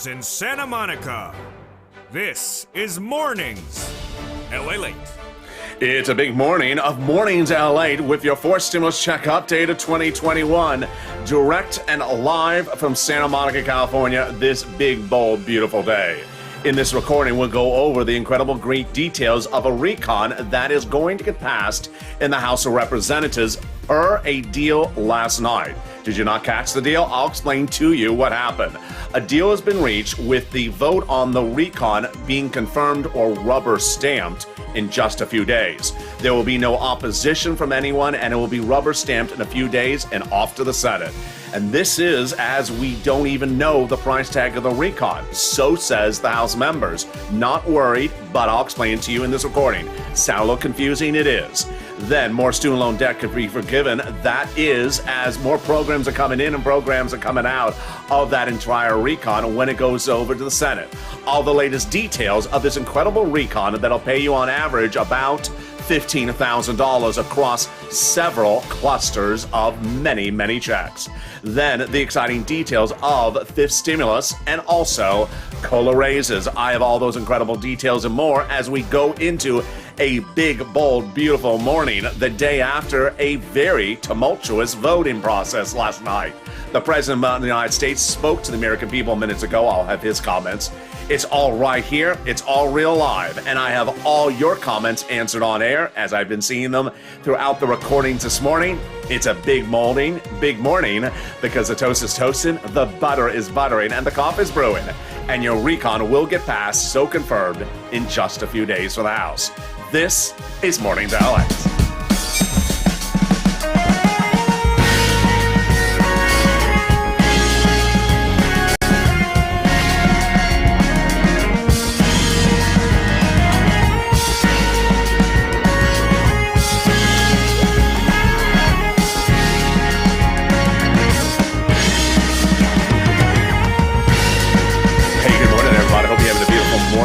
hours in Santa Monica. This is Mornings, LALATE. It's a big morning of Mornings LALATE with your 4th stimulus check update of 2021. Direct and live from Santa Monica, California, this big, bold, beautiful day. In this recording, we'll go over the incredible great details of a recon that is going to get passed in the House of Representatives per a deal last night. Did you not catch the deal? I'll explain to you what happened. A deal has been reached with the vote on the recon being confirmed or rubber stamped in just a few days. There will be no opposition from anyone, and it will be rubber stamped in a few days and off to the Senate. And this is as we don't even know the price tag of the recon. So says the House members. Not worried, but I'll explain it to you in this recording. Sound a little confusing? It is. Then more student loan debt could be forgiven. That is as more programs are coming in and programs are coming out of that entire recon when it goes over to the Senate. All the latest details of this incredible recon that'll pay you on average about $15,000 across several clusters of many, many checks. Then the exciting details of 5th stimulus and also COLA raises. I have all those incredible details and more as we go into a big, bold, beautiful morning the day after a very tumultuous voting process last night. The President of the United States spoke to the American people minutes ago. I'll have his comments. It's all right here. It's all real live. And I have all your comments answered on air as I've been seeing them throughout the recordings this morning. It's a big morning because the toast is toasting, the butter is buttering, and the coffee is brewing. And your recon will get passed, so confirmed, in just a few days for the House. This is Mornings LALATE.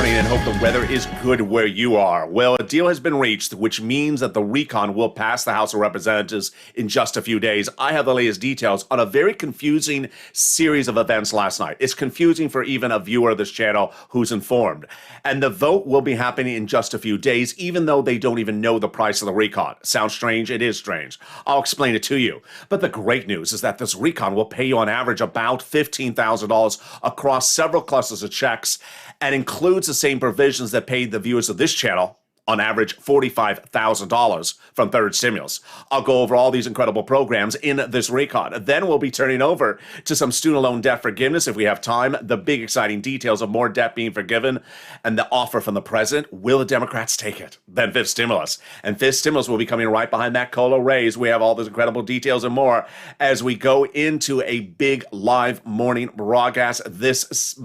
And hope the weather is good where you are. Well, a deal has been reached, which means that the recon will pass the House of Representatives in just a few days. I have the latest details on a very confusing series of events last night. It's confusing for even a viewer of this channel who's informed. And the vote will be happening in just a few days, even though they don't even know the price of the recon. Sounds strange? It is strange. I'll explain it to you. But the great news is that this recon will pay you on average about $15,000 across several clusters of checks, and includes the same provisions that paid the viewers of this channel on average $45,000 from 3rd stimulus. I'll go over all these incredible programs in this recon. Then we'll be turning over to some student loan debt forgiveness if we have time, the big exciting details of more debt being forgiven, and the offer from the president. Will the Democrats take it? Then 5th stimulus. And 5th stimulus will be coming right behind that COLA raise. We have all those incredible details and more as we go into a big live morning broadcast this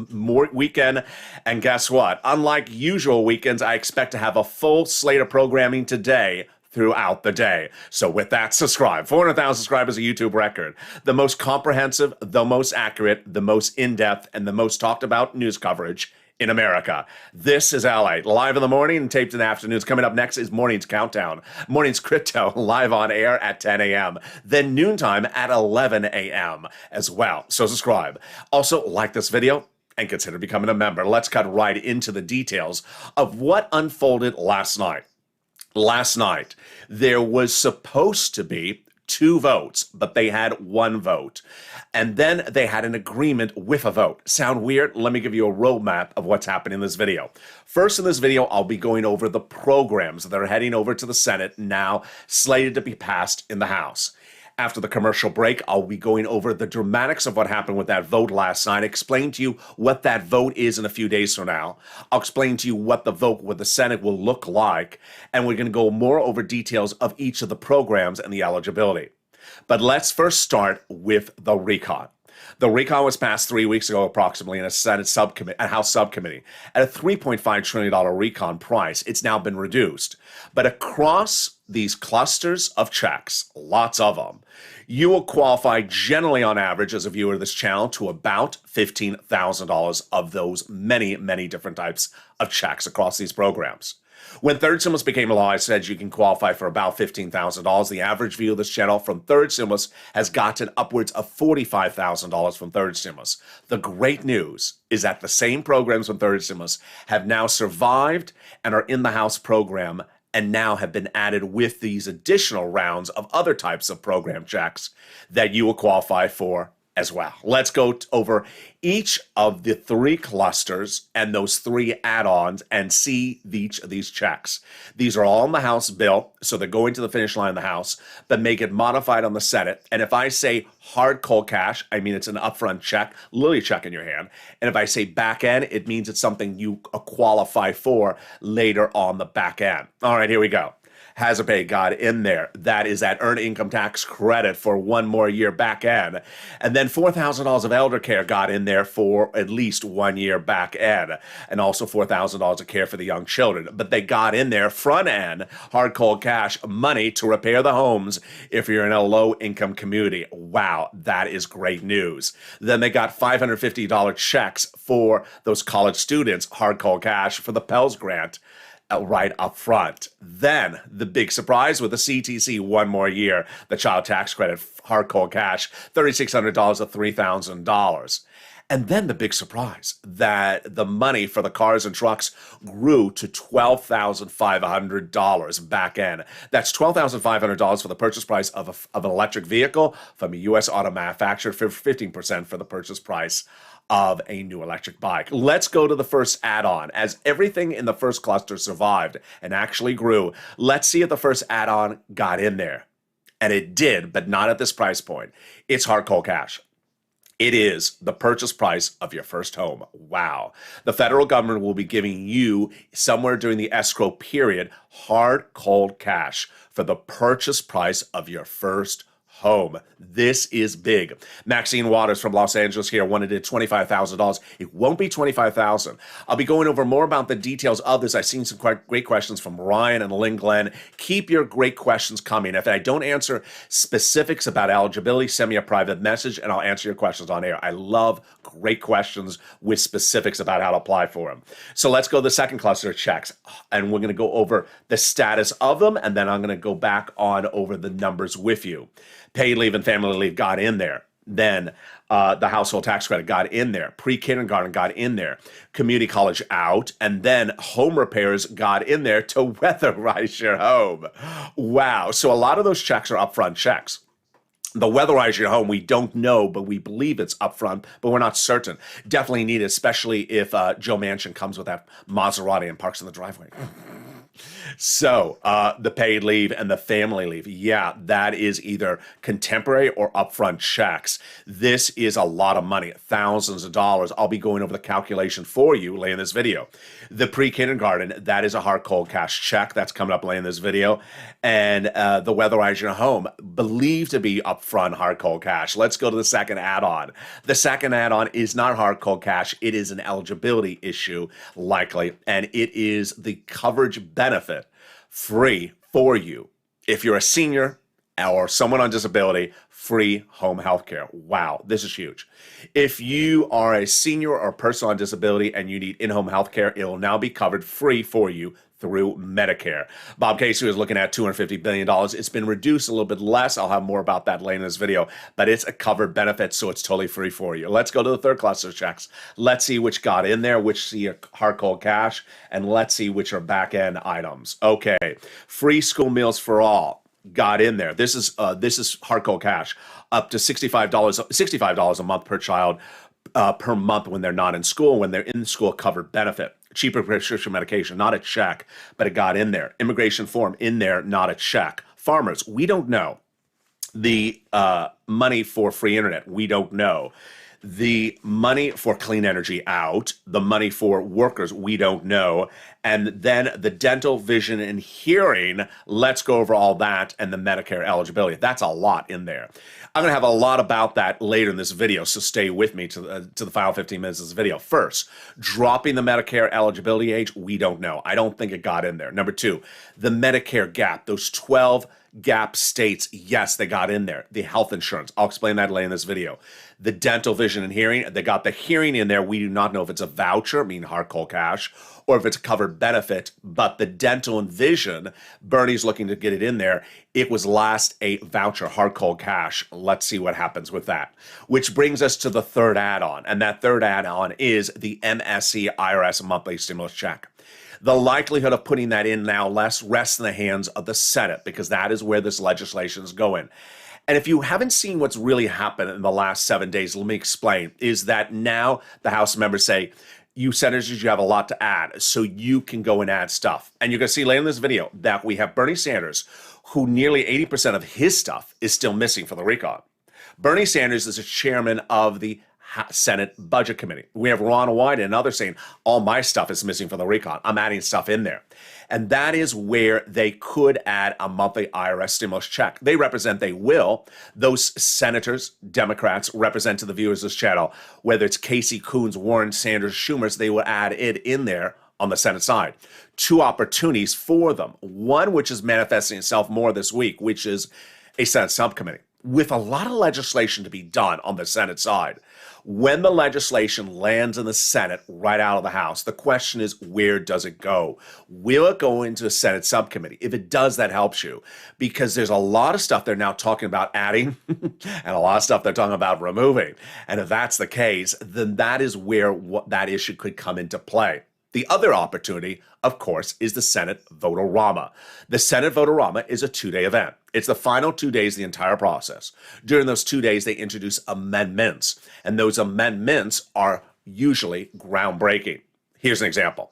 weekend. And guess what? Unlike usual weekends, I expect to have a full slate of programming today throughout the day. So with that, subscribe. 400,000 subscribers, a YouTube record. The most comprehensive, the most accurate, the most in-depth, and the most talked about news coverage in America. This is LALATE, live in the morning and taped in the afternoons. Coming up next is Morning's Countdown. Morning's Crypto, live on air at 10 a.m. Then noontime at 11 a.m. as well. So subscribe. Also, like this video and consider becoming a member. Let's cut right into the details of what unfolded last night. Last night, there was supposed to be 2 votes, but they had 1 vote. And then they had an agreement with a vote. Sound weird? Let me give you a roadmap of what's happening in this video. First in this video, I'll be going over the programs that are heading over to the Senate now, slated to be passed in the House. After the commercial break, I'll be going over the dramatics of what happened with that vote last night, explain to you what that vote is in a few days from now. I'll explain to you what the vote with the Senate will look like, and we're going to go more over details of each of the programs and the eligibility. But let's first start with the recon. The recon was passed 3 weeks ago approximately in a Senate subcommittee, a House subcommittee, at a $3.5 trillion recon price. It's now been reduced. But across these clusters of checks, lots of them, you will qualify generally on average as a viewer of this channel to about $15,000 of those many, many different types of checks across these programs. When third stimulus became law, I said you can qualify for about $15,000. The average view of this channel from third stimulus has gotten upwards of $45,000 from third stimulus. The great news is that the same programs from third stimulus have now survived and are in the House program and now have been added with these additional rounds of other types of program checks that you will qualify for as well. Let's go over each of the three clusters and those three add-ons and see each of these checks. These are all in the House bill, so they're going to the finish line in the House, but make it modified on the Senate. And if I say hard cold cash, I mean it's an upfront check, literally check in your hand. And if I say back end, it means it's something you qualify for later on the back end. All right, here we go. Hazard pay got in there. That is that earned income tax credit for one more year back end. And then $4,000 of elder care got in there for at least 1 year back end. And also $4,000 of care for the young children. But they got in there front end, hard cold cash, money to repair the homes if you're in a low income community. Wow, that is great news. Then they got $550 checks for those college students, hard cold cash for the Pell Grant. Right up front. Then the big surprise with the CTC one more year, the child tax credit, hard cold cash, $3,600 to $3,000. And then the big surprise that the money for the cars and trucks grew to $12,500 back end. That's $12,500 for the purchase price of an electric vehicle from a U.S. auto manufacturer, for 15% for the purchase price of a new electric bike. Let's go to the first add-on. As everything in the first cluster survived and actually grew, let's see if the first add-on got in there. And it did, but not at this price point. It's hard cold cash. It is the purchase price of your first home. Wow. The federal government will be giving you, somewhere during the escrow period, hard cold cash for the purchase price of your first home. This is big. Maxine Waters from Los Angeles here wanted it $25,000. It won't be $25,000. I'll be going over more about the details of this. I've seen some great questions from Ryan and Lynn Glenn. Keep your great questions coming. If I don't answer specifics about eligibility, send me a private message and I'll answer your questions on air. I love great questions with specifics about how to apply for them. So let's go to the second cluster of checks, and we're going to go over the status of them, and then I'm going to go back on over the numbers with you. Paid leave and family leave got in there. Then the household tax credit got in there. Pre-kindergarten got in there. Community college out. And then home repairs got in there to weatherize your home. Wow. So a lot of those checks are upfront checks. The weatherize your home, we don't know, but we believe it's upfront, but we're not certain. Definitely need it, especially if Joe Manchin comes with that Maserati and parks in the driveway. So the paid leave and the family leave, yeah, that is either contemporary or upfront checks. This is a lot of money, thousands of dollars. I'll be going over the calculation for you later in this video. The pre-kindergarten, that is a hard cold cash check. That's coming up later in this video. And the weatherize your home, believed to be upfront hard cold cash. Let's go to the second add-on. The second add-on is not hard cold cash. It is an eligibility issue, likely, and it is the coverage benefit free for you. If you're a senior or someone on disability, free home health care. Wow, this is huge. If you are a senior or a person on disability and you need in-home health care, it will now be covered free for you through Medicare. Bob Casey is looking at $250 billion. It's been reduced a little bit less. I'll have more about that later in this video, but it's a covered benefit, so it's totally free for you. Let's go to the third cluster checks. Let's see which got in there, which see a hard cold cash, and let's see which are back-end items. Okay, free school meals for all got in there. This is hard cold cash, up to $65 a month per child per month when they're not in school. When they're in school, covered benefit. Cheaper prescription medication, not a check, but it got in there. Immigration form in there, not a check. Farmers, we don't know. The money for free internet, we don't know. The money for clean energy out, the money for workers, we don't know. And then the dental, vision, and hearing, let's go over all that, and the Medicare eligibility. That's a lot in there. I'm going to have a lot about that later in this video, so stay with me to the final 15 minutes of this video. First, dropping the Medicare eligibility age, we don't know. I don't think it got in there. Number two, the Medicare gap, those 12 Gap states, yes, they got in there. The health insurance, I'll explain that later in this video. The dental, vision, and hearing, they got the hearing in there. We do not know if it's a voucher, meaning hard cold cash, or if it's a covered benefit. But the dental and vision, Bernie's looking to get it in there. It was last a voucher, hard cold cash. Let's see what happens with that. Which brings us to the third add-on. And that third add-on is the MSC IRS monthly stimulus check. The likelihood of putting that in now rests in the hands of the Senate, because that is where this legislation is going. And if you haven't seen what's really happened in the last 7 days, let me explain, is that now the House members say, you senators, you have a lot to add, so you can go and add stuff. And you're going to see later in this video that we have Bernie Sanders, who nearly 80% of his stuff is still missing for the recon. Bernie Sanders is a chairman of the Senate Budget Committee. We have Ron Wyden and others saying, all my stuff is missing for the recon. I'm adding stuff in there. And that is where they could add a monthly IRS stimulus check. They will. Those senators, Democrats, represent to the viewers of this channel, whether it's Casey, Coons, Warren, Sanders, Schumer's, they will add it in there on the Senate side. Two opportunities for them. One, which is manifesting itself more this week, which is a Senate subcommittee with a lot of legislation to be done on the Senate side. When the legislation lands in the Senate right out of the House, the question is, where does it go? Will it go into a Senate subcommittee? If it does, that helps you, because there's a lot of stuff they're now talking about adding and a lot of stuff they're talking about removing. And if that's the case, then that is where that issue could come into play. The other opportunity, of course, is the Senate Vote-A-Rama. The Senate Vote-A-Rama is a 2-day event. It's the final 2 days of the entire process. During those 2 days, they introduce amendments, and those amendments are usually groundbreaking. Here's an example.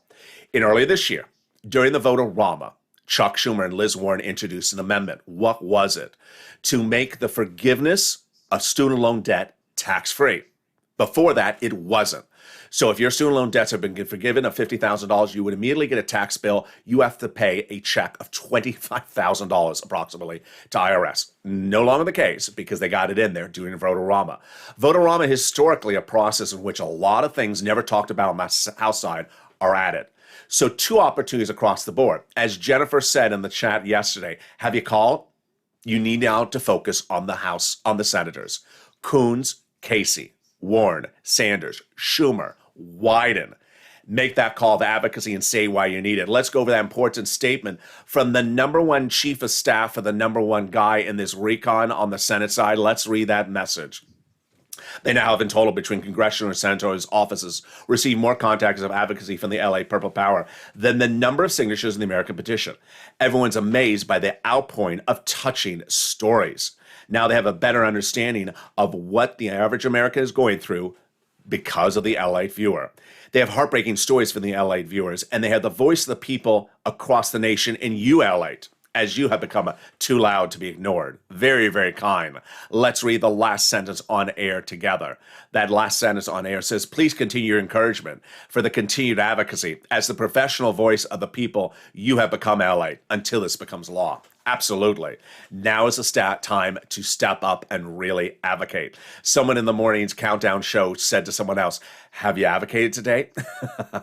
Earlier this year, during the Vote-A-Rama, Chuck Schumer and Liz Warren introduced an amendment. What was it? To make the forgiveness of student loan debt tax-free. Before that, it wasn't. So if your student loan debts have been forgiven of $50,000, you would immediately get a tax bill. You have to pay a check of $25,000 approximately to IRS. No longer the case, because they got it in there during Vote-A-Rama. Vote-A-Rama is historically a process in which a lot of things never talked about on the House side are added. So two opportunities across the board. As Jennifer said in the chat yesterday, have you called? You need now to focus on the House, on the senators. Coons, Casey, Warren, Sanders, Schumer, Wyden. Make that call of advocacy and say why you need it. Let's go over that important statement from the number one chief of staff for the number one guy in this recon on the Senate side. Let's read that message. They now have in total between congressional and senatorial offices received more contacts of advocacy from the LA Purple Power than the number of signatures in the American petition. Everyone's amazed by the outpouring of touching stories. Now they have a better understanding of what the average American is going through because of the LATE viewer. They have heartbreaking stories from the LATE viewers, and they have the voice of the people across the nation in you, LATE, as you have become too loud to be ignored. Very, very kind. Let's read the last sentence on air together. That last sentence on air says, please continue your encouragement for the continued advocacy as the professional voice of the people you have become, LATE, until this becomes law. Absolutely. Now is the time to step up and really advocate. Someone in the morning's countdown show said to someone else, have you advocated today?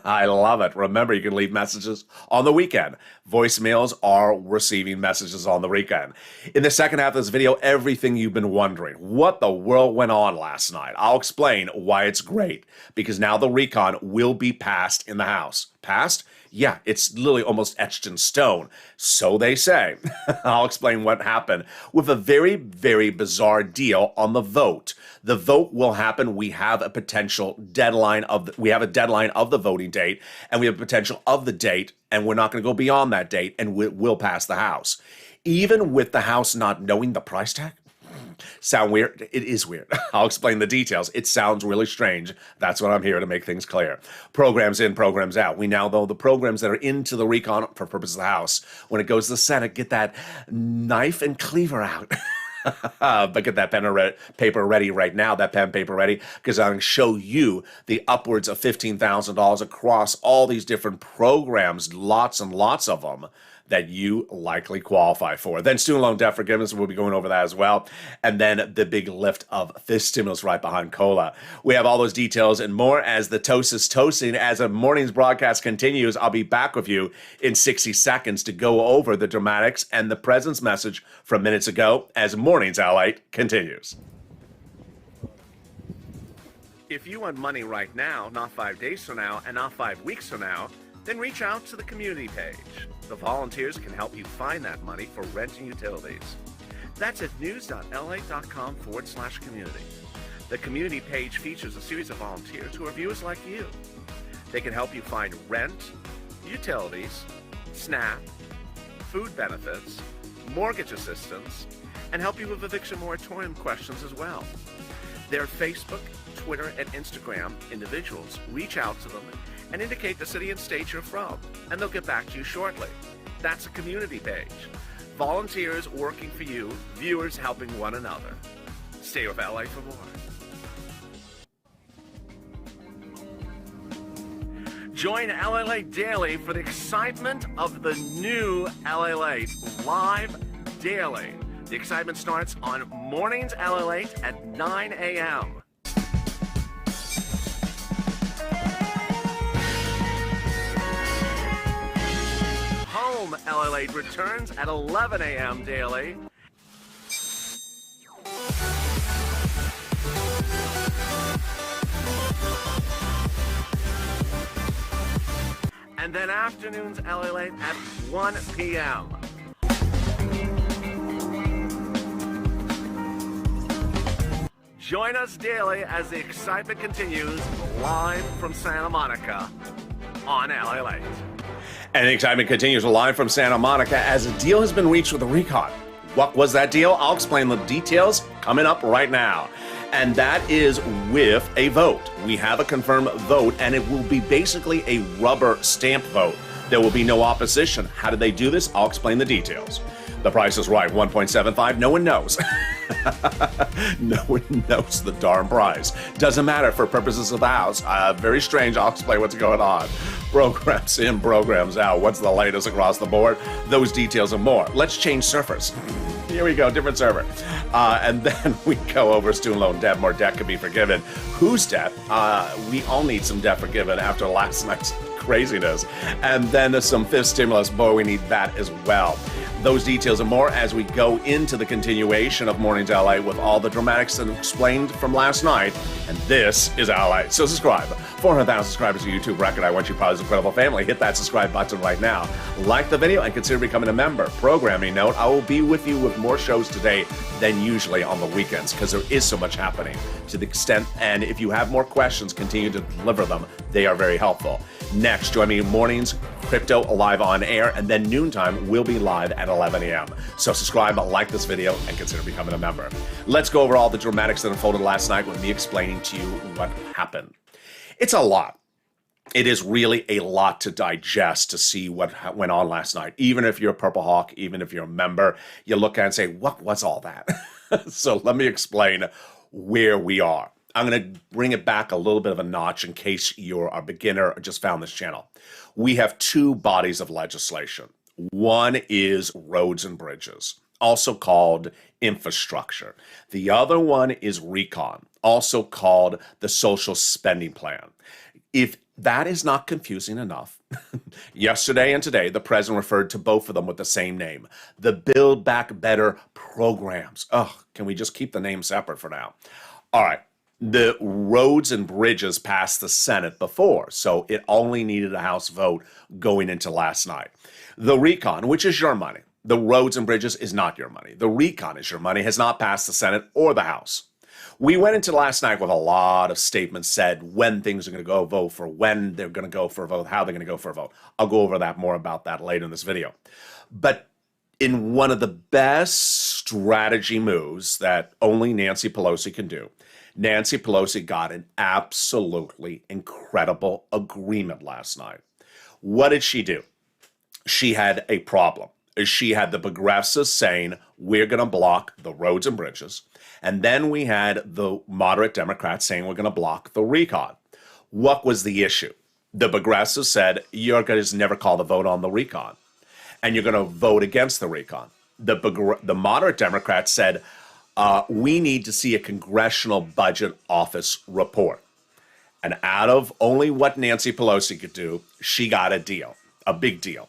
I love it. Remember, you can leave messages on the weekend. Voicemails are receiving messages on the weekend. In the second half of this video, everything you've been wondering. What the world went on last night? I'll explain why it's great. Because now the recon will be passed in the House. Passed? Yeah, it's literally almost etched in stone. So they say. I'll explain what happened with a very, very bizarre deal on the vote. The vote will happen. We have a potential deadline of the voting date, and we have a potential of the date, and we're not going to go beyond that date, and we'll pass the House. Even with the House not knowing the price tag? Sound weird? It is weird. I'll explain the details. It sounds really strange. That's what I'm here to make things clear. Programs in, programs out. We now know the programs that are into the recon for purposes of the House. When it goes to the Senate, get that knife and cleaver out. But get that pen or paper ready right now, that pen paper ready, because I'm going to show you the upwards of $15,000 across all these different programs, lots and lots of them, that you likely qualify for. Then student loan debt forgiveness, we'll be going over that as well. And then the big lift of this stimulus right behind COLA. We have all those details and more as the toast is toasting. As the morning's broadcast continues, I'll be back with you in 60 seconds to go over the dramatics and the president's message from minutes ago as morning's LALATE continues. If you want money right now, not 5 days from now, and not 5 weeks from now, then reach out to the community page. The volunteers can help you find that money for rent and utilities. That's at news.la.com/community. The community page features a series of volunteers who are viewers like you. They can help you find rent, utilities, SNAP, food benefits, mortgage assistance, and help you with eviction moratorium questions as well. Their Facebook, Twitter, and Instagram individuals reach out to them and indicate the city and state you're from, and they'll get back to you shortly. That's a community page. Volunteers working for you, viewers helping one another. Stay with LA for more. Join LALATE Daily for the excitement of the new LALATE live daily. The excitement starts on mornings LALATE at 9 a.m. Home LALATE returns at 11 a.m. daily. And then afternoons LALATE at 1 p.m. Join us daily as the excitement continues live from Santa Monica on LALATE. And the excitement continues live from Santa Monica as a deal has been reached with the recon. What was that deal? I'll explain the details coming up right now. And that is with a vote. We have a confirmed vote, and it will be basically a rubber stamp vote. There will be no opposition. How did they do this? I'll explain the details. The price is right, 1.75. No one knows. No one knows the darn price. Doesn't matter for purposes of the house. Very strange. I'll explain what's going on. Programs in, programs out. What's the latest across the board? Those details and more. Let's change surfers. Here we go, different server. And then we go over student loan debt. More debt can be forgiven. Whose debt? We all need some debt forgiven after last night's craziness. And then some fifth stimulus. Boy, we need that as well. Those details and more as we go into the continuation of Mornings LA with all the dramatics that explained from last night. And this is LA. So subscribe. 400,000 subscribers to YouTube record. I want you part of this incredible family. Hit that subscribe button right now. Like the video and consider becoming a member. Programming note, I will be with you with more shows today than usually on the weekends because there is so much happening to the extent. And if you have more questions, continue to deliver them. They are very helpful. Next, join me mornings, crypto live on air, and then noontime will be live at 11 a.m. So subscribe, like this video, and consider becoming a member. Let's go over all the dramatics that unfolded last night with me explaining to you what happened. It's a lot. It is really a lot to digest to see what went on last night. Even if you're a Purple Hawk, even if you're a member, you look at it and say, what was all that? So let me explain where we are. I'm going to bring it back a little bit of a notch in case you're a beginner or just found this channel. We have two bodies of legislation. One is roads and bridges, also called infrastructure. The other one is recon, also called the social spending plan. If that is not confusing enough, yesterday and today, the president referred to both of them with the same name, the Build Back Better programs. Oh, can we just keep the name separate for now? All right. The roads and bridges passed the Senate before, so it only needed a House vote going into last night. The recon, which is your money, the roads and bridges is not your money. The recon is your money, has not passed the Senate or the House. We went into last night with a lot of statements said when things are going to go vote for, when they're going to go for a vote, how they're going to go for a vote. I'll go over that more about that later in this video. But in one of the best strategy moves that only Nancy Pelosi can do, Nancy Pelosi got an absolutely incredible agreement last night. What did she do? She had a problem. She had the progressives saying, we're going to block the roads and bridges. And then we had the moderate Democrats saying, we're going to block the recon. What was the issue? The progressives said, you're going to never call the vote on the recon. and you're going to vote against the recon. The moderate Democrats said, we need to see a Congressional Budget Office report. And out of only what Nancy Pelosi could do, she got a deal, a big deal.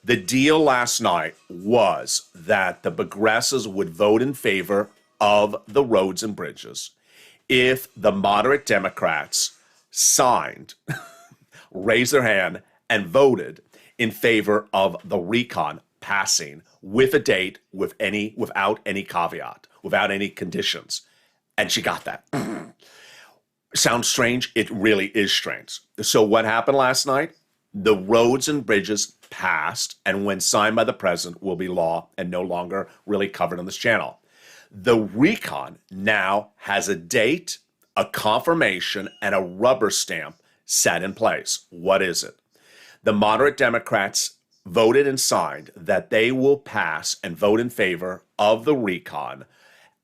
The deal last night was that the progressives would vote in favor of the roads and bridges if the moderate Democrats signed, raised their hand, and voted in favor of the recon passing with a date, without any caveat, without any conditions. And she got that. Sounds strange? It really is strange. So what happened last night? The roads and bridges passed, and when signed by the president, will be law and no longer really covered on this channel. The recon now has a date, a confirmation, and a rubber stamp set in place. What is it? The moderate Democrats voted and signed that they will pass and vote in favor of the recon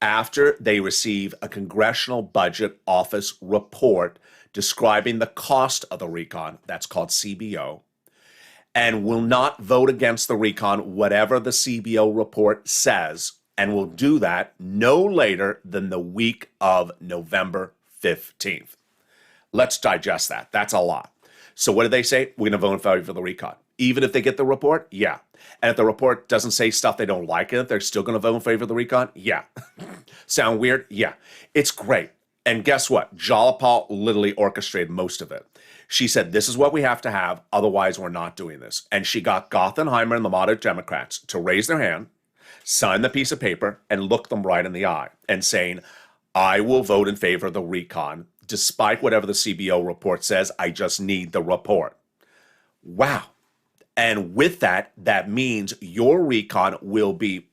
after they receive a Congressional Budget Office report describing the cost of the recon, that's called CBO, and will not vote against the recon, whatever the CBO report says, and will do that no later than the week of November 15th. Let's digest that. That's a lot. So what did they say? We're going to vote in favor of the recon. Even if they get the report? Yeah. And if the report doesn't say stuff they don't like in it, they're still going to vote in favor of the recon? Yeah. Sound weird? Yeah. It's great. And guess what? Jalapal literally orchestrated most of it. She said, this is what we have to have, otherwise we're not doing this. And she got Gothenheimer and the moderate Democrats to raise their hand, sign the piece of paper, and look them right in the eye and saying, I will vote in favor of the recon, despite whatever the CBO report says. I just need the report. Wow. And with that, that means your recon will be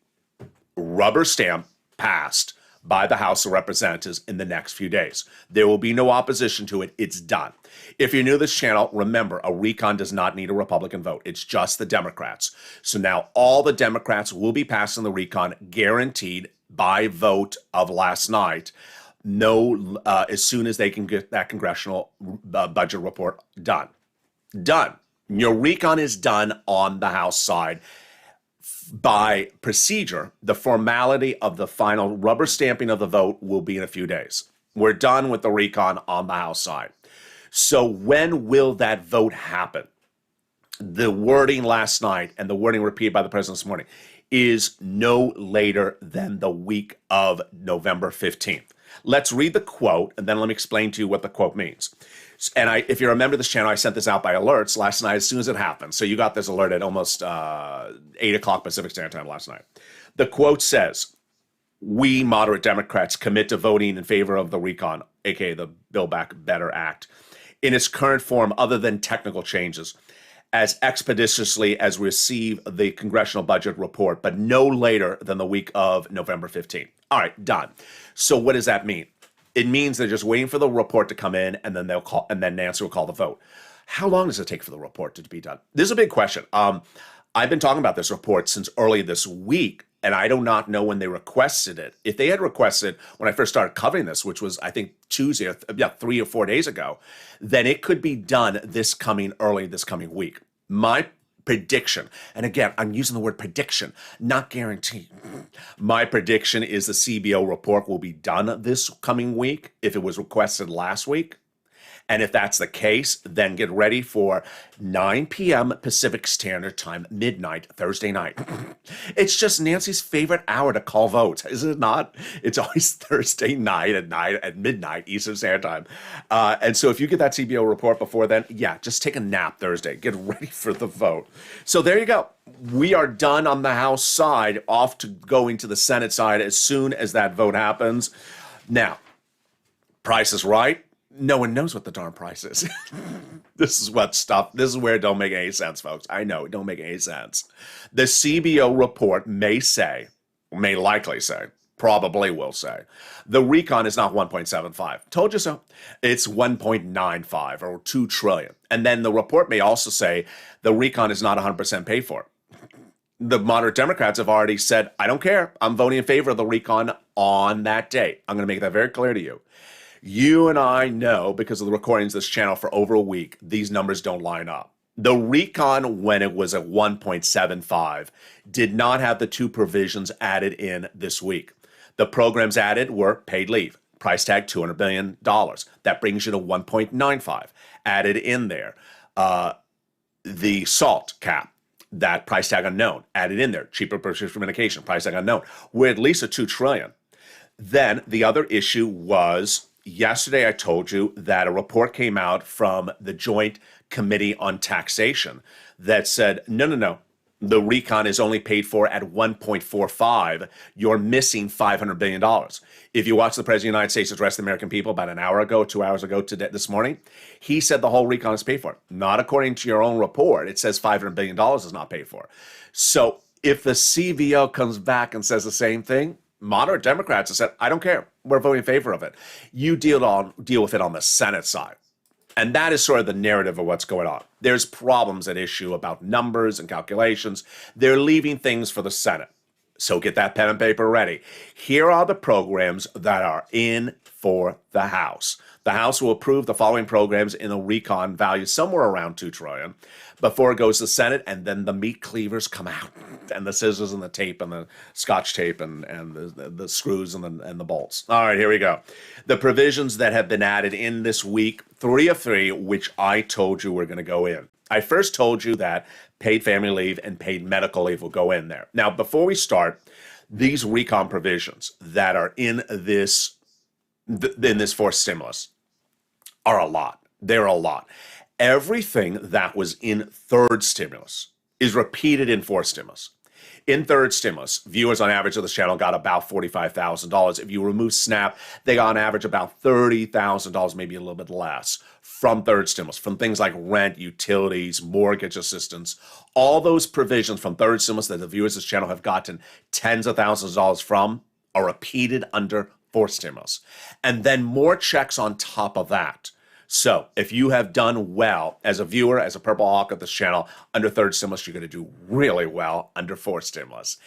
rubber stamp passed by the House of Representatives in the next few days. There will be no opposition to it. It's done. If you're new to this channel, remember, a recon does not need a Republican vote. It's just the Democrats. So now all the Democrats will be passing the recon, guaranteed by vote of last night. No, as soon as they can get that congressional budget report done. Done. Your recon is done on the House side. By procedure, the formality of the final rubber stamping of the vote will be in a few days. We're done with the recon on the House side. So when will that vote happen? The wording last night and the wording repeated by the president this morning is no later than the week of November 15th. Let's read the quote, and then let me explain to you what the quote means. And if you remember this channel, I sent this out by alerts last night as soon as it happened. So you got this alert at almost 8 o'clock Pacific Standard Time last night. The quote says, we moderate Democrats commit to voting in favor of the recon, aka the Build Back Better Act, in its current form other than technical changes, as expeditiously as we receive the congressional budget report, but no later than the week of November 15th. All right, done. So what does that mean? It means they're just waiting for the report to come in, and then they'll call, and then Nancy will call the vote. How long does it take for the report to be done? This is a big question. I've been talking about this report since early this week, and I do not know when they requested it. If they had requested when I first started covering this, which was I think Tuesday, 3 or 4 days ago, then it could be done this coming week. My prediction, and again, I'm using the word prediction, not guarantee. My prediction is the CBO report will be done this coming week if it was requested last week. And if that's the case, then get ready for 9 p.m. Pacific Standard Time, midnight, Thursday night. It's just Nancy's favorite hour to call votes, is it not? It's always Thursday night at midnight Eastern Standard Time. And so if you get that CBO report before then, yeah, just take a nap Thursday. Get ready for the vote. So there you go. We are done on the House side, off to going to the Senate side as soon as that vote happens. Now, Price is Right. No one knows what the darn price is. This is where it don't make any sense, folks. I know, it don't make any sense. The CBO report may likely say, probably will say, the recon is not 1.75. Told you so. It's 1.95 or 2 trillion. And then the report may also say the recon is not 100% paid for. The moderate Democrats have already said, I don't care. I'm voting in favor of the recon on that date. I'm going to make that very clear to you. You and I know, because of the recordings of this channel for over a week, these numbers don't line up. The recon, when it was at 1.75, did not have the two provisions added in this week. The programs added were paid leave, price tag $200 billion. That brings you to 1.95 added in there. The SALT cap, that price tag unknown, added in there. Cheaper prescription medication, price tag unknown. We're at least at $2 trillion. Then the other issue was yesterday I told you that a report came out from the Joint Committee on Taxation that said, no. The recon is only paid for at 1.45. You're missing $500 billion. If you watch the President of the United States address the American people about an hour ago, 2 hours ago today, this morning, he said the whole recon is paid for. Not according to your own report. It says $500 billion is not paid for. So if the CVO comes back and says the same thing, moderate Democrats have said, I don't care. We're voting in favor of it. You deal with it on the Senate side. And that is sort of the narrative of what's going on. There's problems at issue about numbers and calculations. They're leaving things for the Senate. So get that pen and paper ready. Here are the programs that are in for the House. The House will approve the following programs in a recon value somewhere around $2 trillion before it goes to the Senate, and then the meat cleavers come out, and the scissors and the tape and the scotch tape and the screws and the bolts. All right, here we go. The provisions that have been added in this week, 3 of 3, which I told you were going to go in. I first told you that paid family leave and paid medical leave will go in there. Now, before we start, these recon provisions that are in this fourth stimulus are a lot. They're a lot. Everything that was in third stimulus is repeated in fourth stimulus. In third stimulus, viewers on average of this channel got about $45,000. If you remove SNAP, they got on average about $30,000, maybe a little bit less, from third stimulus, from things like rent, utilities, mortgage assistance. All those provisions from third stimulus that the viewers of this channel have gotten tens of thousands of dollars from are repeated under fourth stimulus. And then more checks on top of that. So if you have done well as a viewer, as a Purple Hawk of this channel, under third stimulus, you're going to do really well under fourth stimulus.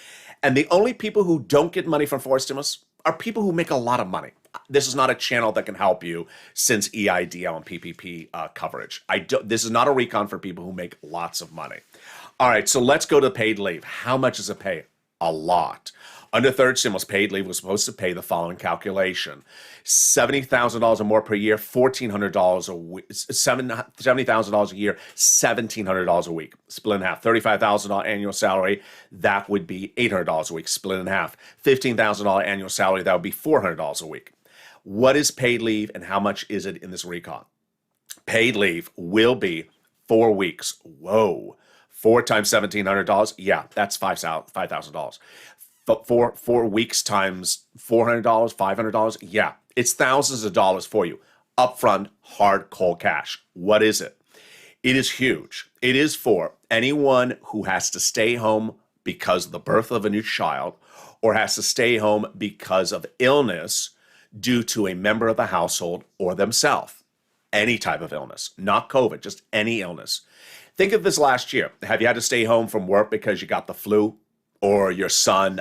And the only people who don't get money from fourth stimulus are people who make a lot of money. This is not a channel that can help you since EIDL and PPP coverage. This is not a recon for people who make lots of money. All right, so let's go to paid leave. How much does it pay? A lot. Under third stimulus, paid leave was supposed to pay the following calculation: $70,000 or more per year, $1,400 a week; $70,000 a year, $1,700 a week. Split in half. $35,000 annual salary, that would be $800 a week. Split in half. $15,000 annual salary, that would be $400 a week. What is paid leave and how much is it in this recon? Paid leave will be 4 weeks. Whoa. 4 times $1,700? Yeah, that's $5,000. But 4 weeks times $400, $500? Yeah, it's thousands of dollars for you. Upfront, hard, cold cash. What is it? It is huge. It is for anyone who has to stay home because of the birth of a new child or has to stay home because of illness due to a member of the household or themselves. Any type of illness, not COVID, just any illness. Think of this last year. Have you had to stay home from work because you got the flu? Or your son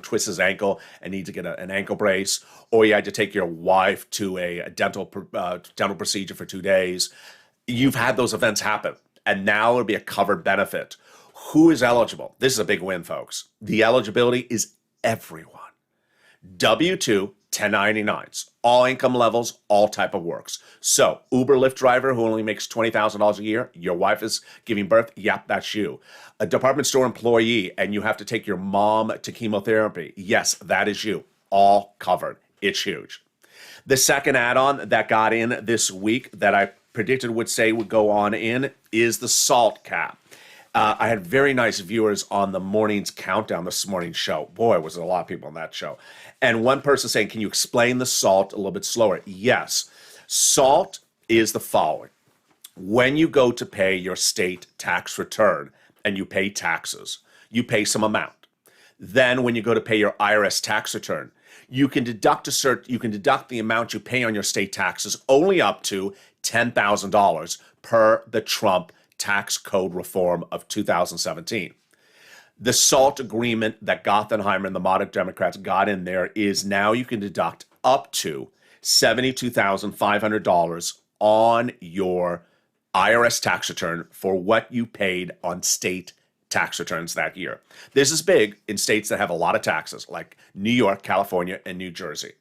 twists his ankle and needs to get an ankle brace, or you had to take your wife to a dental procedure for 2 days. You've had those events happen, and now it'll be a covered benefit. Who is eligible? This is a big win, folks. The eligibility is everyone. W-2, 1099s, all income levels, all type of works. So Uber Lyft driver who only makes $20,000 a year, your wife is giving birth, yep, that's you. A department store employee and you have to take your mom to chemotherapy, yes, that is you. All covered. It's huge. The second add-on that got in this week that I predicted would go on in is the SALT cap. I had very nice viewers on the morning's countdown this morning's show. Boy, was there a lot of people on that show. And one person saying, can you explain the SALT a little bit slower? Yes. SALT is the following. When you go to pay your state tax return and you pay taxes, you pay some amount. Then when you go to pay your IRS tax return, you can deduct the amount you pay on your state taxes only up to $10,000 per the Trump tax code reform of 2017. The SALT agreement that Gothenheimer and the moderate Democrats got in there is now you can deduct up to $72,500 on your IRS tax return for what you paid on state tax returns that year. This is big in states that have a lot of taxes, like New York, California, and New Jersey.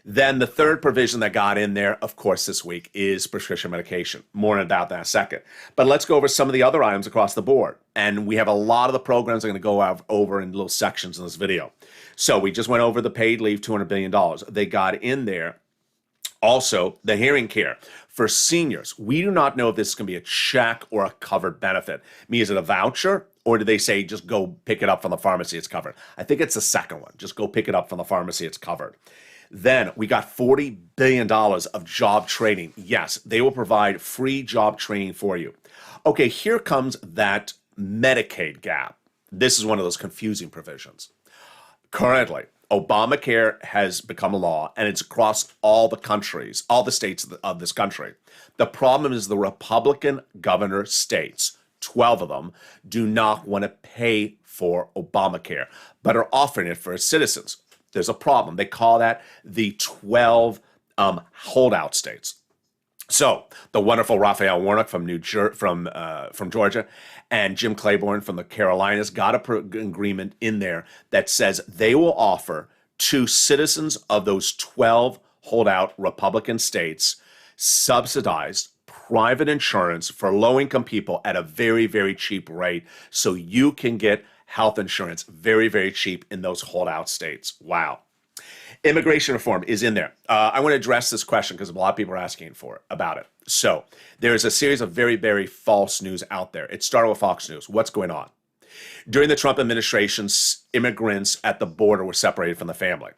Then the third provision that got in there, of course, this week is prescription medication. More about that in a second. But let's go over some of the other items across the board. And we have a lot of the programs I'm going to go over in little sections in this video. So we just went over the paid leave, $200 billion. They got in there also the hearing care for seniors. We do not know if this is going to be a check or a covered benefit. Is it a voucher? Or do they say just go pick it up from the pharmacy, it's covered? I think it's the second one. Just go pick it up from the pharmacy, it's covered. Then we got $40 billion of job training. Yes, they will provide free job training for you. Okay, here comes that Medicaid gap. This is one of those confusing provisions. Currently, Obamacare has become a law, and it's across all the countries, all the states of this country. The problem is the Republican governor states, 12 of them, do not want to pay for Obamacare, but are offering it for its citizens. There's a problem. They call that the 12 holdout states. So the wonderful Raphael Warnock from Georgia and Jim Claiborne from the Carolinas got an agreement in there that says they will offer to citizens of those 12 holdout Republican states subsidized private insurance for low-income people at a very, very cheap rate, so you can get health insurance very, very cheap in those holdout states. Wow. Immigration reform is in there. I want to address this question because a lot of people are asking about it. So there's a series of very, very false news out there. It started with Fox News. What's going on? During the Trump administration, immigrants at the border were separated from the family.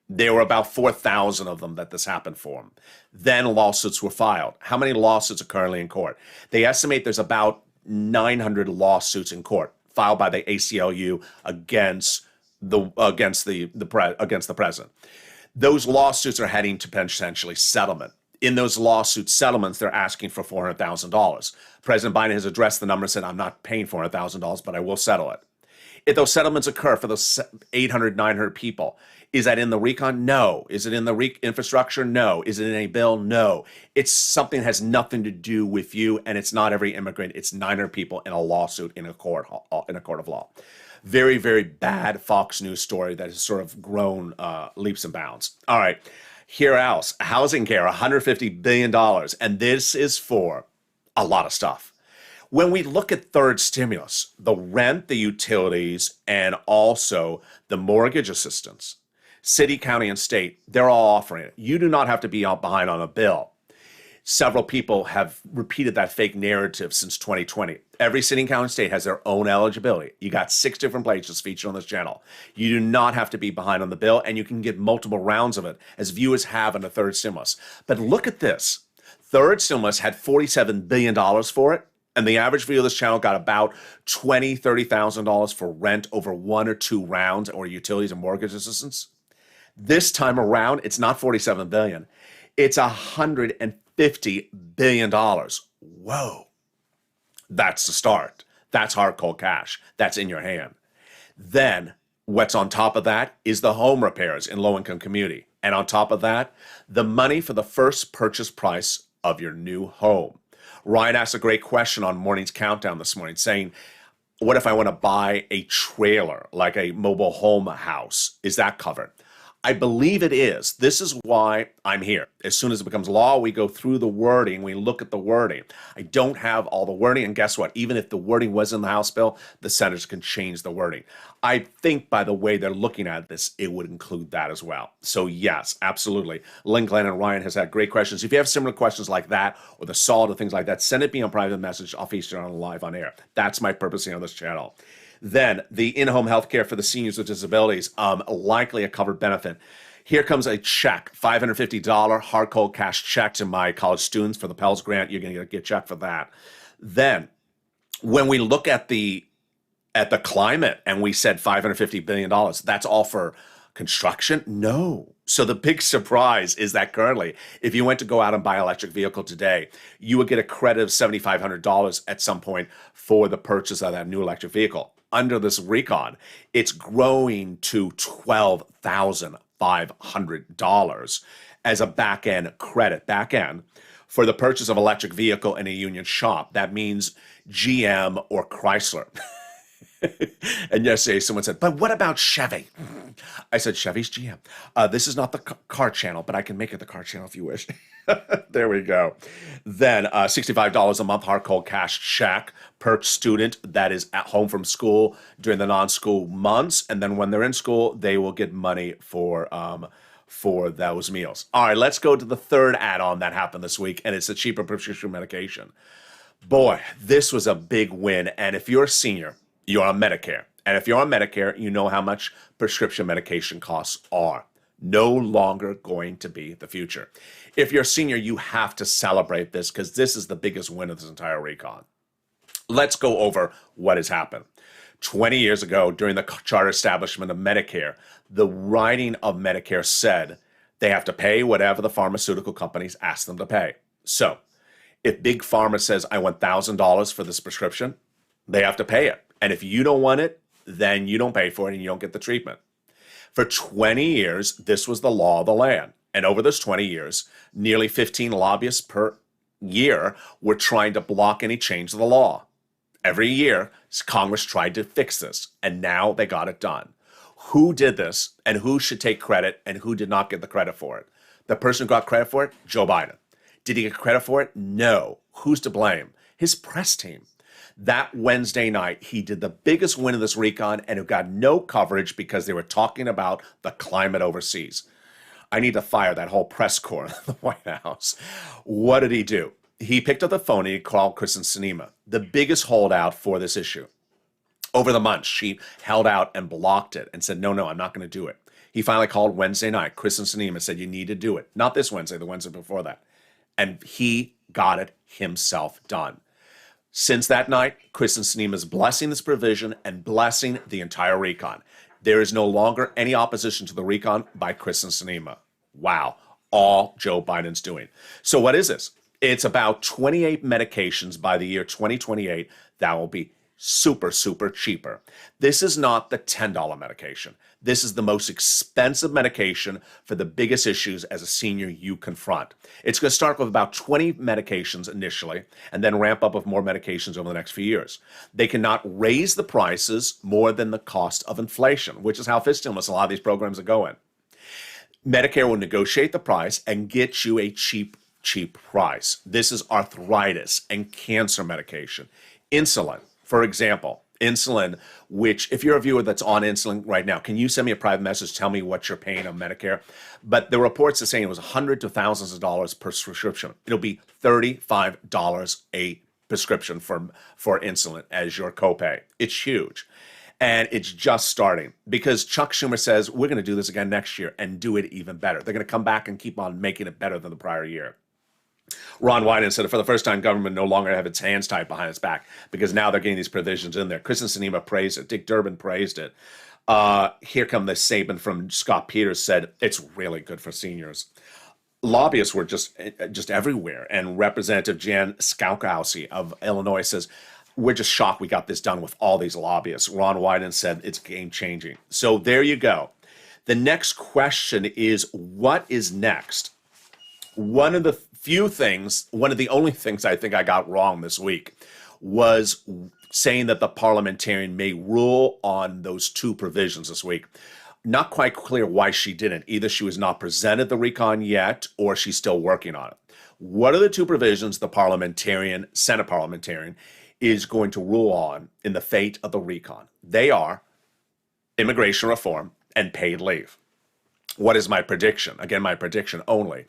There were about 4,000 of them that this happened for them. Then lawsuits were filed. How many lawsuits are currently in court? They estimate there's about 900 lawsuits in court filed by the ACLU against the president. Those lawsuits are heading to potentially settlement. In those lawsuit settlements, they're asking for $400,000. President Biden has addressed the number and said, I'm not paying $400,000, but I will settle it. If those settlements occur for those 800, 900 people, is that in the recon? No. Is it in the infrastructure? No. Is it in a bill? No. It's something that has nothing to do with you, and it's not every immigrant. It's 900 people in a lawsuit in a court of law. Very, very bad Fox News story that has sort of grown leaps and bounds. All right, here else. Housing care, $150 billion, and this is for a lot of stuff. When we look at third stimulus, the rent, the utilities, and also the mortgage assistance, city, county, and state, they're all offering it. You do not have to be out behind on a bill. Several people have repeated that fake narrative since 2020. Every city and county state has their own eligibility. You got 6 different places featured on this channel. You do not have to be behind on the bill, and you can get multiple rounds of it, as viewers have in the third stimulus. But look at this. Third stimulus had $47 billion for it, and the average viewer of this channel got about $20,000, $30,000 for rent over 1 or 2 rounds or utilities and mortgage assistance. This time around, it's not $47 billion. It's $150 billion. Whoa. That's the start. That's hard cold cash. That's in your hand. Then what's on top of that is the home repairs in low-income community. And on top of that, the money for the first purchase price of your new home. Ryan asked a great question on Morning's Countdown this morning, saying, what if I want to buy a trailer, like a mobile home house? Is that covered? I believe it is. This is why I'm here. As soon as it becomes law, we go through the wording. We look at the wording. I don't have all the wording. And guess what? Even if the wording was in the House bill, the senators can change the wording. I think by the way they're looking at this, it would include that as well. So yes, absolutely. Lynn, Glenn, and Ryan has had great questions. If you have similar questions like that or the SALT or things like that, send it me on private message. I'll feature it on live on air. That's my purpose here on this channel. Then the in-home health care for the seniors with disabilities, likely a covered benefit. Here comes a check, $550 hard cold cash check to my college students for the Pell Grant. You're going to get a check for that. Then when we look at the climate and we said $550 billion, that's all for construction? No. So the big surprise is that currently, if you went to go out and buy an electric vehicle today, you would get a credit of $7,500 at some point for the purchase of that new electric vehicle. Under this recon, it's growing to $12,500 as a back-end credit, For the purchase of electric vehicle in a union shop, that means GM or Chrysler. And yesterday someone said, but what about Chevy? I said, Chevy's GM. This is not the car channel, but I can make it the car channel if you wish. There we go. Then $65 a month hard cold cash check per student that is at home from school during the non-school months. And then when they're in school, they will get money for those meals. All right, let's go to the third add-on that happened this week, and it's a cheaper prescription medication. Boy, this was a big win. And if you're a senior, you're on Medicare. And if you're on Medicare, you know how much prescription medication costs are. No longer going to be the future. If you're a senior, you have to celebrate this because this is the biggest win of this entire recon. Let's go over what has happened. 20 years ago, during the charter establishment of Medicare, the writing of Medicare said they have to pay whatever the pharmaceutical companies ask them to pay. So if Big Pharma says, I want $1,000 for this prescription, they have to pay it. And if you don't want it, then you don't pay for it and you don't get the treatment. For 20 years, this was the law of the land. And over those 20 years, nearly 15 lobbyists per year were trying to block any change of the law. Every year, Congress tried to fix this, and now they got it done. Who did this, and who should take credit, and who did not get the credit for it? The person who got credit for it, Joe Biden. Did he get credit for it? No. Who's to blame? His press team. That Wednesday night, he did the biggest win of this recon, and it got no coverage because they were talking about the climate overseas. I need to fire that whole press corps in the White House. What did he do? He picked up the phone and he called Kristen Sinema, the biggest holdout for this issue. Over the months, she held out and blocked it and said, no, I'm not going to do it. He finally called Wednesday night. Kristen Sinema said, you need to do it. Not this Wednesday, the Wednesday before that. And he got it himself done. Since that night, Kristen Sinema is blessing this provision and blessing the entire recon. There is no longer any opposition to the recon by Kristen Sinema. Wow, all Joe Biden's doing. So what is this? It's about 28 medications by the year 2028 that will be super, super cheaper. This is not the $10 medication. This is the most expensive medication for the biggest issues as a senior you confront. It's going to start with about 20 medications initially and then ramp up with more medications over the next few years. They cannot raise the prices more than the cost of inflation, which is how fiscal a lot of these programs are going. Medicare will negotiate the price and get you a cheap price. This is arthritis and cancer medication. Insulin, for example, insulin, which if you're a viewer that's on insulin right now, can you send me a private message, tell me what you're paying on Medicare? But the reports are saying it was hundreds to thousands of dollars per prescription. It'll be $35 a prescription for insulin as your copay. It's huge. And it's just starting because Chuck Schumer says we're going to do this again next year and do it even better. They're going to come back and keep on making it better than the prior year. Ron Wyden said for the first time, government no longer have its hands tied behind its back because now they're getting these provisions in there. Kristen Sinema praised it. Dick Durbin praised it. Here come the statement from Scott Peters said it's really good for seniors. Lobbyists were just everywhere. And Representative Jan Skowkowski of Illinois says, we're just shocked we got this done with all these lobbyists. Ron Wyden said it's game-changing. So there you go. The next question is, what is next? One of the only things I think I got wrong this week was saying that the parliamentarian may rule on those two provisions this week. Not quite clear why she didn't. Either she was not presented the recon yet or she's still working on it. What are the two provisions the Senate parliamentarian, is going to rule on in the fate of the recon? They are immigration reform and paid leave. What is my prediction? Again, my prediction only.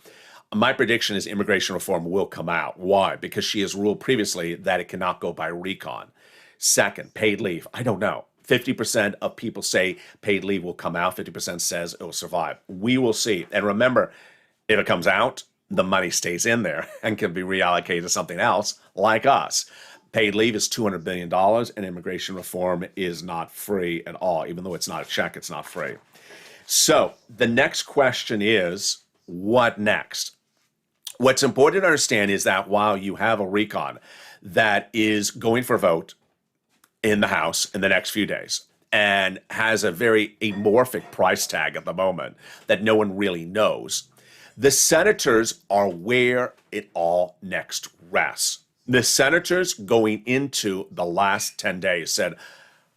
My prediction is immigration reform will come out. Why? Because she has ruled previously that it cannot go by recon. Second, paid leave. I don't know. 50% of people say paid leave will come out. 50% says it will survive. We will see. And remember, if it comes out, the money stays in there and can be reallocated to something else like us. Paid leave is $200 billion, and immigration reform is not free at all. Even though it's not a check, it's not free. So the next question is, what next? What's important to understand is that while you have a recon that is going for a vote in the House in the next few days and has a very amorphic price tag at the moment that no one really knows, The senators are where it all next rests. The senators going into the last 10 days said,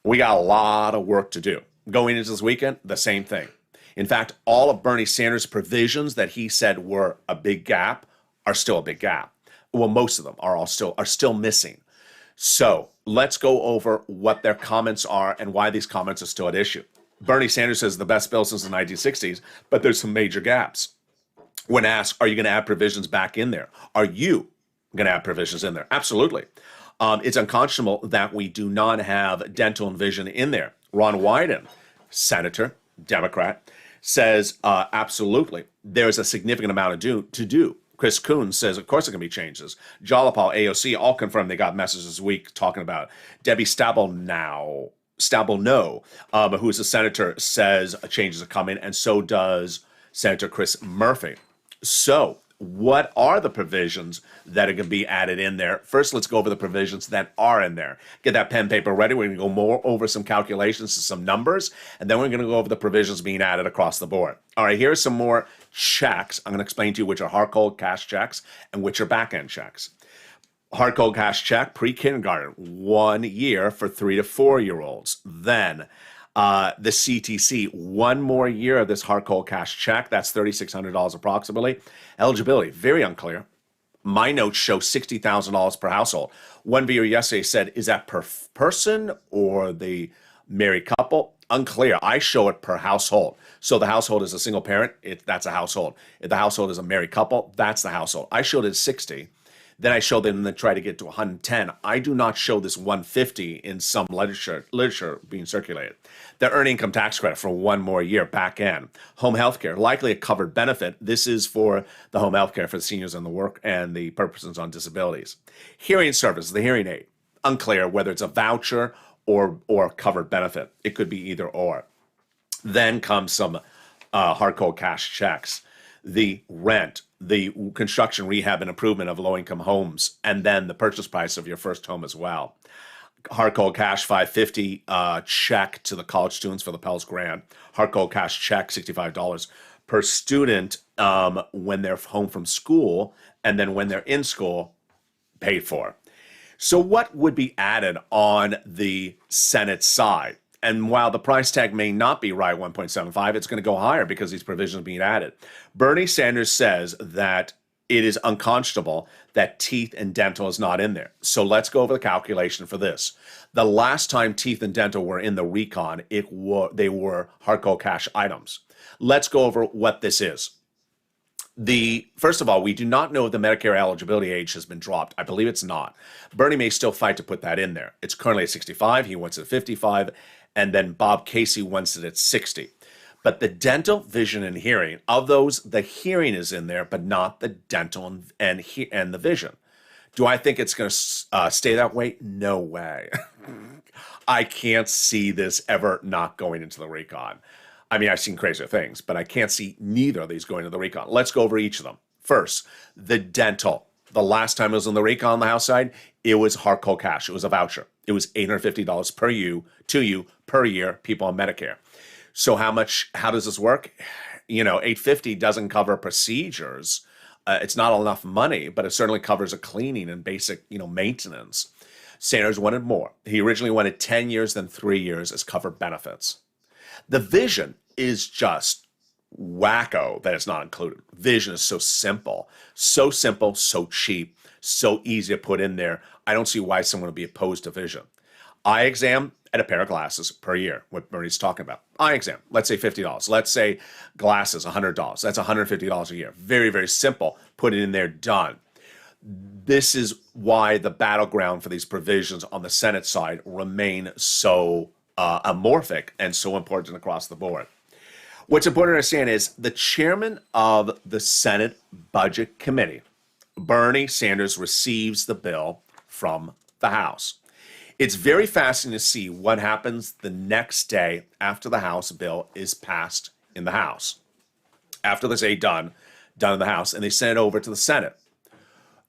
we got a lot of work to do. Going into this weekend, the same thing. In fact, all of Bernie Sanders' provisions that he said were a big gap are still a big gap. Well, most of them are still missing. So let's go over what their comments are and why these comments are still at issue. Bernie Sanders says the best bill since the 1960s, but there's some major gaps. When asked, are you going to add provisions back in there? Are you going to add provisions in there? Absolutely. It's unconscionable that we do not have dental and vision in there. Ron Wyden, Senator, Democrat, says absolutely. There's a significant amount to do. Chris Coons says, of course, there can be changes. Jalapal, AOC, all confirmed they got messages this week talking about it. Debbie Stabenow, who is a senator, says changes are coming, and so does Senator Chris Murphy. So what are the provisions that are going to be added in there? First, let's go over the provisions that are in there. Get that pen paper ready. We're going to go more over some calculations and some numbers, and then we're going to go over the provisions being added across the board. All right, here's some more checks. I'm going to explain to you which are hard cold cash checks and which are back-end checks. Hard cold cash check, pre-kindergarten, 1 year for 3 to 4-year-olds. Then the CTC, 1 more year of this hard cold cash check. That's $3,600 approximately. Eligibility, very unclear. My notes show $60,000 per household. One viewer yesterday said, is that per person or the married couple? Unclear. I show it per household. So the household is a single parent, that's a household. If the household is a married couple, that's the household. I showed it 60. Then I show them to try to get to 110. I do not show this 150 in some literature being circulated. The earned income tax credit for 1 more year back end. Home health care, likely a covered benefit. This is for the home health care for the seniors and the work and the persons on disabilities. Hearing service, the hearing aid. Unclear whether it's a voucher or a covered benefit. It could be either or. Then comes some hard cold cash checks. The rent, the construction, rehab, and improvement of low-income homes, and then the purchase price of your first home as well. Hard cold cash, $550 check to the college students for the Pell's Grant. Hard cold cash check, $65 per student when they're home from school, and then when they're in school, paid for. So what would be added on the Senate side? And while the price tag may not be right, 1.75, it's going to go higher because these provisions are being added. Bernie Sanders says that it is unconscionable that teeth and dental is not in there. So let's go over the calculation for this. The last time teeth and dental were in the recon, they were hard cold cash items. Let's go over what this is. First of all, we do not know if the Medicare eligibility age has been dropped. I believe it's not. Bernie may still fight to put that in there. It's currently at 65. He wants it at 55. And then Bob Casey wants it at 60. But the dental, vision, and hearing, of those, the hearing is in there, but not the dental and the vision. Do I think it's going to stay that way? No way. I can't see this ever not going into the recon. I mean, I've seen crazier things, but I can't see neither of these going to the recon. Let's go over each of them. First, the dental. The last time it was on the recon on the House side, it was hard cold cash. It was a voucher. It was $850 to you per year, people on Medicare. So how does this work? $850 doesn't cover procedures. It's not enough money, but it certainly covers a cleaning and basic, maintenance. Sanders wanted more. He originally wanted 10 years, then 3 years as covered benefits. The vision is just wacko that it's not included. Vision is so simple, so cheap, so easy to put in there. I don't see why someone would be opposed to vision. Eye exam and a pair of glasses per year, what Bernie's talking about. Eye exam, let's say $50. Let's say glasses, $100. That's $150 a year. Very, very simple. Put it in there, done. This is why the battleground for these provisions on the Senate side remain so amorphic and so important across the board. What's important to understand is the chairman of the Senate Budget Committee, Bernie Sanders, receives the bill from the House. It's very fascinating to see what happens the next day after the House bill is passed in the House. After this aid done in the House, and they send it over to the Senate.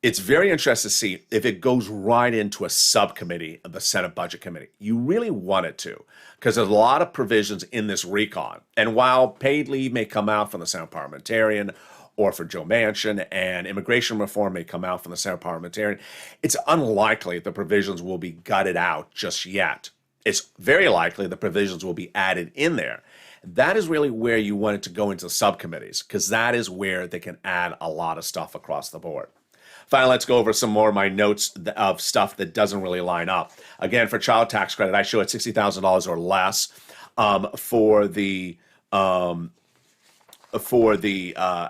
It's very interesting to see if it goes right into a subcommittee of the Senate Budget Committee. You really want it to, because there's a lot of provisions in this recon. And while paid leave may come out from the Senate parliamentarian, or for Joe Manchin, and immigration reform may come out from the Senate parliamentarian. It's unlikely the provisions will be gutted out just yet. It's very likely the provisions will be added in there. That is really where you want it to go into subcommittees, because that is where they can add a lot of stuff across the board. Finally, let's go over some more of my notes of stuff that doesn't really line up. Again, for child tax credit, I show it $60,000 or less for the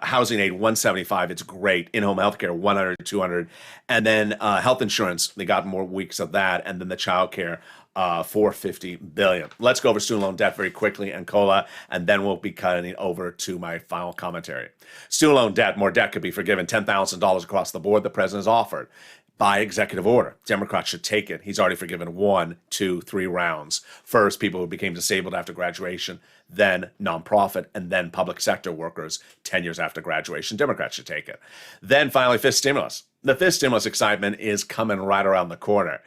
housing aid, 175. It's great. In-home healthcare, 100, 200, and then health insurance. They got more weeks of that, and then the child care. 450 billion. Let's go over student loan debt very quickly and COLA, and then we'll be cutting over to my final commentary. Student loan debt, more debt could be forgiven, $10,000 across the board. The president has offered by executive order. Democrats should take it. He's already forgiven 1, 2, 3 rounds. First, people who became disabled after graduation, then nonprofit, and then public sector workers 10 years after graduation. Democrats should take it. Then finally, fifth stimulus. The fifth stimulus excitement is coming right around the corner.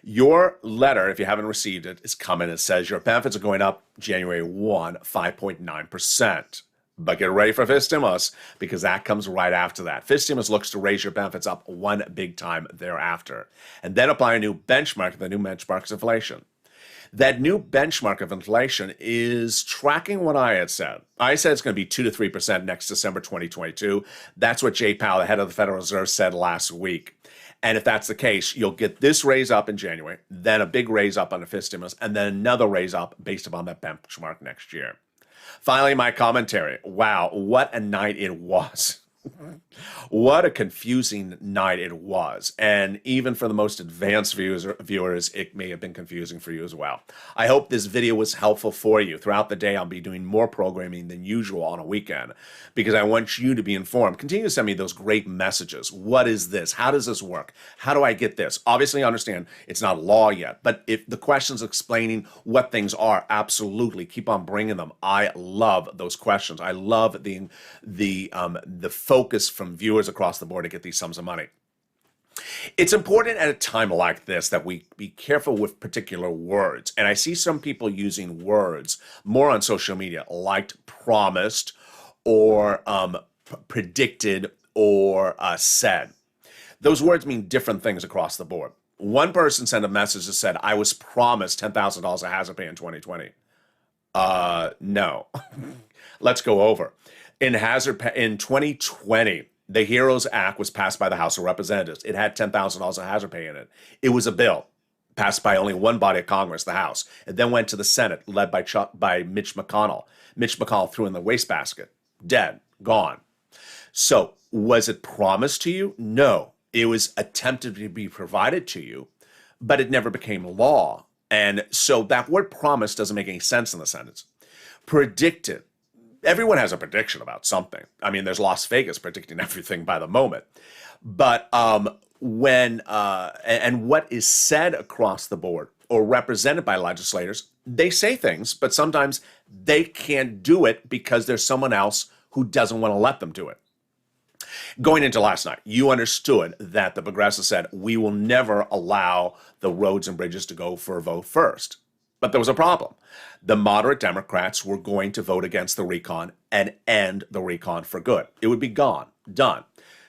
Your letter, if you haven't received it, is coming. It says your benefits are going up January 1, 5.9%. But get ready for fifth stimulus, because that comes right after that. Fifth stimulus looks to raise your benefits up one big time thereafter, and then apply a new benchmark. The new benchmark is inflation. That new benchmark of inflation is tracking what I had said. I said it's going to be 2 to 3% next December 2022. That's what Jay Powell, the head of the Federal Reserve, said last week. And if that's the case, you'll get this raise up in January, then a big raise up on the fifth stimulus, and then another raise up based upon that benchmark next year. Finally, my commentary. Wow, what a night it was. What a confusing night it was. And even for the most advanced viewers, it may have been confusing for you as well. I hope this video was helpful for you. Throughout the day, I'll be doing more programming than usual on a weekend, because I want you to be informed. Continue to send me those great messages. What is this? How does this work? How do I get this? Obviously, I understand it's not law yet, but if the questions explaining what things are, absolutely keep on bringing them. I love those questions. I love the focus from viewers across the board to get these sums of money. It's important at a time like this that we be careful with particular words. And I see some people using words more on social media, like promised or predicted or said. Those words mean different things across the board. One person sent a message that said, I was promised $10,000 of hazard pay in 2020. No. Let's go over. In 2020, the HEROES Act was passed by the House of Representatives. It had $10,000 of hazard pay in it. It was a bill passed by only one body of Congress, the House. It then went to the Senate, led by Mitch McConnell. Mitch McConnell threw in the wastebasket. Dead. Gone. So, was it promised to you? No. It was attempted to be provided to you, but it never became law. And so that word promise doesn't make any sense in the sentence. Predicted. Everyone has a prediction about something. I mean, there's Las Vegas predicting everything by the moment. But what is said across the board or represented by legislators, they say things, but sometimes they can't do it because there's someone else who doesn't want to let them do it. Going into last night, you understood that the progressives said, we will never allow the roads and bridges to go for a vote first. But there was a problem. The moderate Democrats were going to vote against the recon and end the recon for good. It would be gone, done.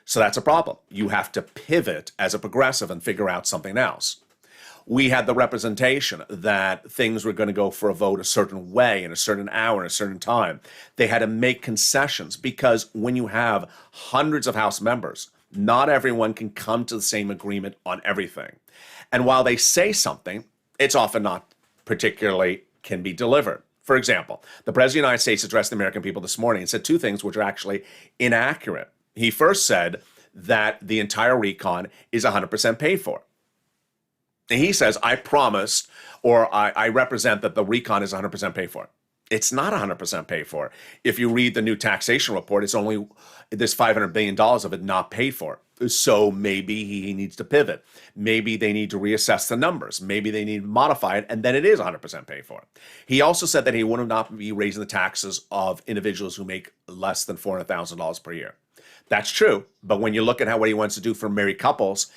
So that's a problem. You have to pivot as a progressive and figure out something else. We had the representation that things were going to go for a vote a certain way in a certain hour in a certain time. They had to make concessions because when you have hundreds of House members, not everyone can come to the same agreement on everything. And while they say something, it's often not particularly can be delivered. For example, the President of the United States addressed the American people this morning and said two things which are actually inaccurate. He first said that the entire recon is 100% paid for. And he says, I promised or I represent that the recon is 100% paid for. It's not 100% paid for. If you read the new taxation report, it's only there's $500 billion of it not paid for. So maybe he needs to pivot. Maybe they need to reassess the numbers. Maybe they need to modify it, and then it is 100% paid for. He also said that he would not be raising the taxes of individuals who make less than $400,000 per year. That's true, but when you look at what he wants to do for married couples,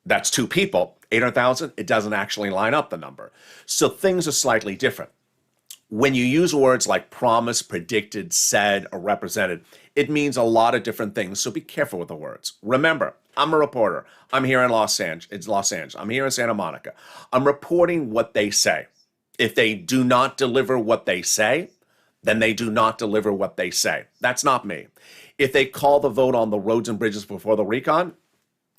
that's two people, 800,000, it doesn't actually line up the number. So things are slightly different. When you use words like promised, predicted, said, or represented, it means a lot of different things. So be careful with the words. Remember, I'm a reporter. I'm here in Los Angeles. I'm here in Santa Monica. I'm reporting what they say. If they do not deliver what they say, then they do not deliver what they say. That's not me. If they call the vote on the roads and bridges before the recon,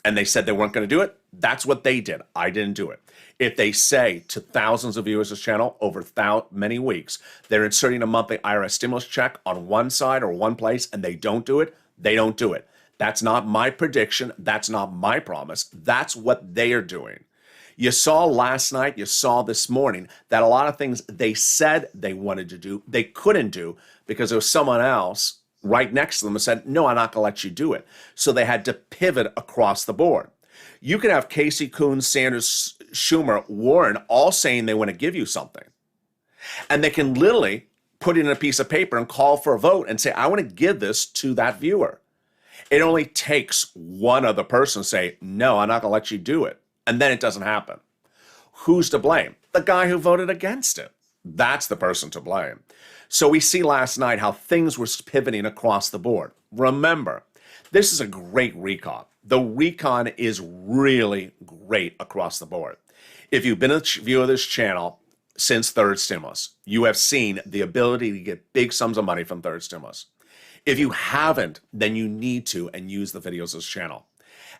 and they said they weren't going to do it, that's what they did. I didn't do it. If they say to thousands of viewers of this channel over many weeks, they're inserting a monthly IRS stimulus check on one side or one place, and they don't do it, they don't do it. That's not my prediction. That's not my promise. That's what they are doing. You saw last night, you saw this morning that a lot of things they said they wanted to do, they couldn't do because there was someone else right next to them and said, no, I'm not going to let you do it. So they had to pivot across the board. You could have Casey, Coons, Sanders, Schumer, Warren all saying they want to give you something. And they can literally put it in a piece of paper and call for a vote and say, I want to give this to that viewer. It only takes one other person to say, no, I'm not going to let you do it. And then it doesn't happen. Who's to blame? The guy who voted against it. That's the person to blame. So we see last night how things were pivoting across the board. Remember, this is a great recon. The recon is really great across the board. If you've been a viewer of this channel since third stimulus, you have seen the ability to get big sums of money from third stimulus. If you haven't, then you need to and use the videos of this channel.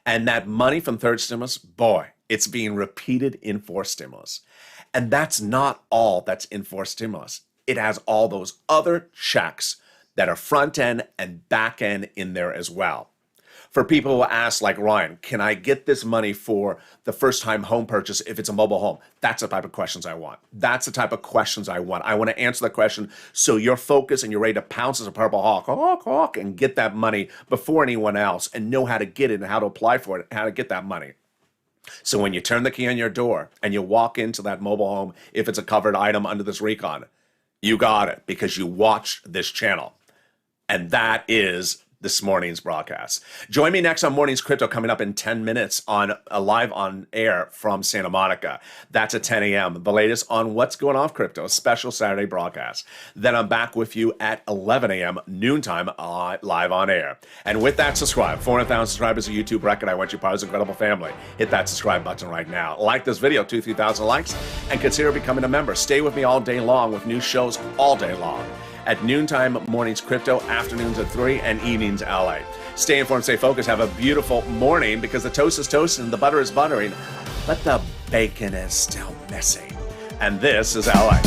And that money from third stimulus, boy, it's being repeated in fourth stimulus. And that's not all that's in fourth stimulus. It has all those other checks that are front end and back end in there as well. For people who ask, like Ryan, can I get this money for the first time home purchase if it's a mobile home? That's the type of questions I want. That's the type of questions I want. I want to answer the question so you're focused and you're ready to pounce as a purple hawk, and get that money before anyone else and know how to get it and how to apply for it and how to get that money. So when you turn the key on your door and you walk into that mobile home, if it's a covered item under this recon, you got it because you watched this channel. And that is this morning's broadcast. Join me next on Morning's Crypto coming up in 10 minutes on live on air from Santa Monica. That's at 10 a.m. The latest on what's going on with crypto, a special Saturday broadcast. Then I'm back with you at 11 a.m. noontime live on air. And with that, subscribe. 400,000 subscribers, a YouTube record. I want you part of this incredible family. Hit that subscribe button right now. Like this video, 2,000-3,000 likes, and consider becoming a member. Stay with me all day long with new shows all day long. At noontime, mornings crypto, afternoons at 3, and evenings LA. Stay informed, stay focused, have a beautiful morning because the toast is toasting, the butter is buttering, but the bacon is still missing. And this is LA.